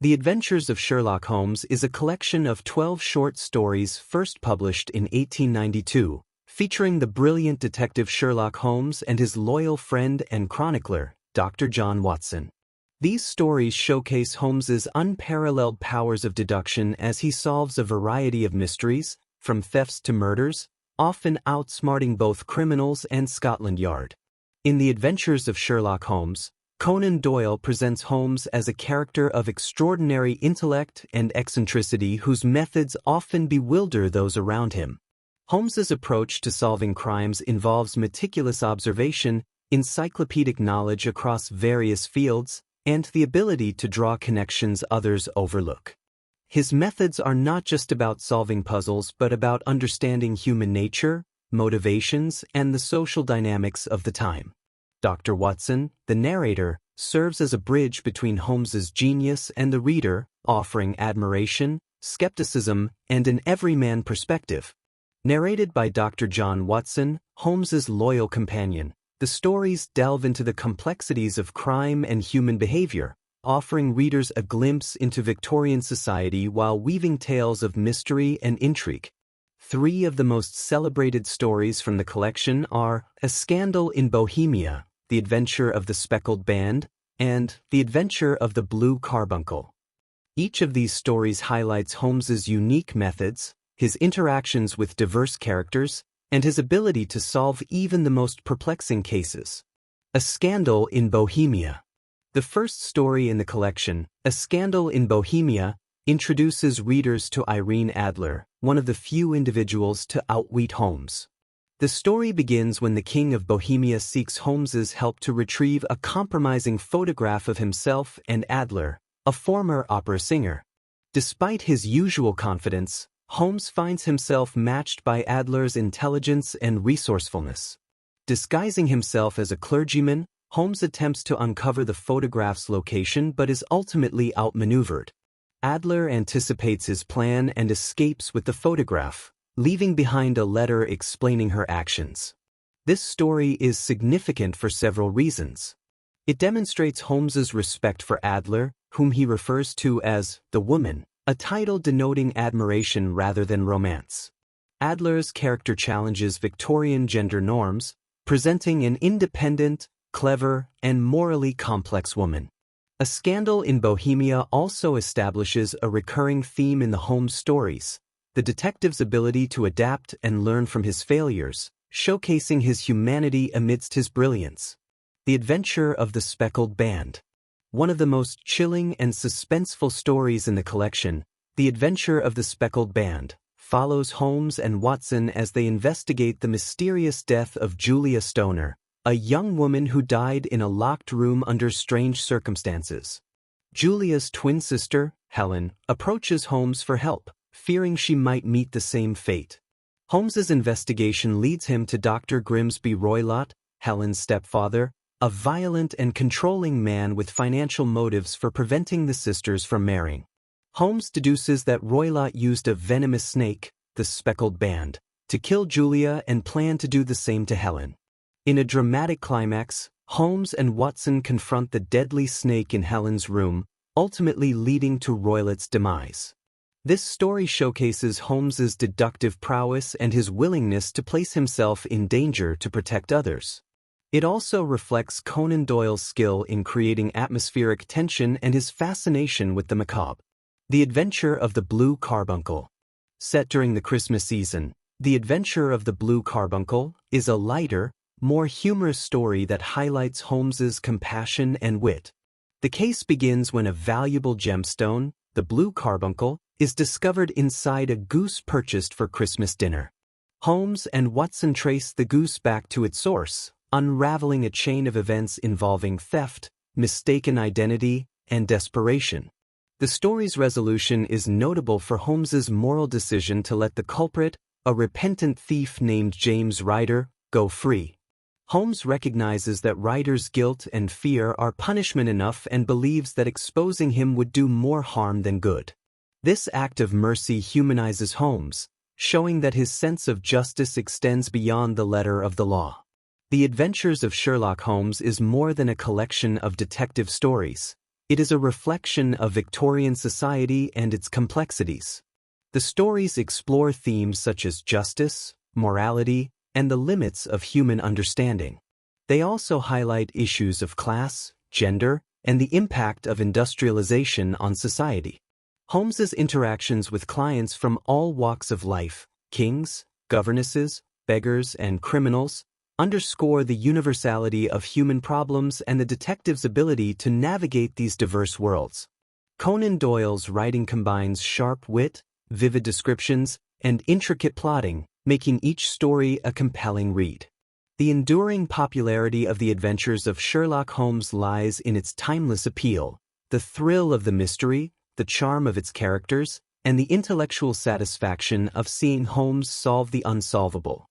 The Adventures of Sherlock Holmes is a collection of 12 short stories first published in 1892, featuring the brilliant detective Sherlock Holmes and his loyal friend and chronicler, Dr. John Watson. These stories showcase Holmes's unparalleled powers of deduction as he solves a variety of mysteries, from thefts to murders, often outsmarting both criminals and Scotland Yard. In The Adventures of Sherlock Holmes, Conan Doyle presents Holmes as a character of extraordinary intellect and eccentricity whose methods often bewilder those around him. Holmes's approach to solving crimes involves meticulous observation, encyclopedic knowledge across various fields, and the ability to draw connections others overlook. His methods are not just about solving puzzles but about understanding human nature, motivations, and the social dynamics of the time. Dr. Watson, the narrator, serves as a bridge between Holmes's genius and the reader, offering admiration, skepticism, and an everyman perspective. Narrated by Dr. John Watson, Holmes's loyal companion, the stories delve into the complexities of crime and human behavior, offering readers a glimpse into Victorian society while weaving tales of mystery and intrigue. Three of the most celebrated stories from the collection are A Scandal in Bohemia, The Adventure of the Speckled Band, and The Adventure of the Blue Carbuncle. Each of these stories highlights Holmes's unique methods, his interactions with diverse characters, and his ability to solve even the most perplexing cases. A Scandal in Bohemia. The first story in the collection, A Scandal in Bohemia, introduces readers to Irene Adler, one of the few individuals to outwit Holmes. The story begins when the King of Bohemia seeks Holmes's help to retrieve a compromising photograph of himself and Adler, a former opera singer. Despite his usual confidence, Holmes finds himself matched by Adler's intelligence and resourcefulness. Disguising himself as a clergyman, Holmes attempts to uncover the photograph's location but is ultimately outmaneuvered. Adler anticipates his plan and escapes with the photograph, leaving behind a letter explaining her actions. This story is significant for several reasons. It demonstrates Holmes's respect for Adler, whom he refers to as the woman, a title denoting admiration rather than romance. Adler's character challenges Victorian gender norms, presenting an independent, clever, and morally complex woman. A Scandal in Bohemia also establishes a recurring theme in the Holmes stories, the detective's ability to adapt and learn from his failures, showcasing his humanity amidst his brilliance. The Adventure of the Speckled Band. One of the most chilling and suspenseful stories in the collection, The Adventure of the Speckled Band, follows Holmes and Watson as they investigate the mysterious death of Julia Stoner, a young woman who died in a locked room under strange circumstances. Julia's twin sister, Helen, approaches Holmes for help, fearing she might meet the same fate. Holmes's investigation leads him to Dr. Grimsby Roylott, Helen's stepfather, a violent and controlling man with financial motives for preventing the sisters from marrying. Holmes deduces that Roylott used a venomous snake, the Speckled Band, to kill Julia and planned to do the same to Helen. In a dramatic climax, Holmes and Watson confront the deadly snake in Helen's room, ultimately leading to Roylott's demise. This story showcases Holmes's deductive prowess and his willingness to place himself in danger to protect others. It also reflects Conan Doyle's skill in creating atmospheric tension and his fascination with the macabre. The Adventure of the Blue Carbuncle. Set during the Christmas season, The Adventure of the Blue Carbuncle is a lighter, more humorous story that highlights Holmes's compassion and wit. The case begins when a valuable gemstone, the Blue Carbuncle, is discovered inside a goose purchased for Christmas dinner. Holmes and Watson trace the goose back to its source, unraveling a chain of events involving theft, mistaken identity, and desperation. The story's resolution is notable for Holmes's moral decision to let the culprit, a repentant thief named James Ryder, go free. Holmes recognizes that Ryder's guilt and fear are punishment enough and believes that exposing him would do more harm than good. This act of mercy humanizes Holmes, showing that his sense of justice extends beyond the letter of the law. The Adventures of Sherlock Holmes is more than a collection of detective stories. It is a reflection of Victorian society and its complexities. The stories explore themes such as justice, morality, and the limits of human understanding. They also highlight issues of class, gender, and the impact of industrialization on society. Holmes's interactions with clients from all walks of life, kings, governesses, beggars, and criminals, underscore the universality of human problems and the detective's ability to navigate these diverse worlds. Conan Doyle's writing combines sharp wit, vivid descriptions, and intricate plotting, making each story a compelling read. The enduring popularity of the Adventures of Sherlock Holmes lies in its timeless appeal, the thrill of the mystery, the charm of its characters, and the intellectual satisfaction of seeing Holmes solve the unsolvable.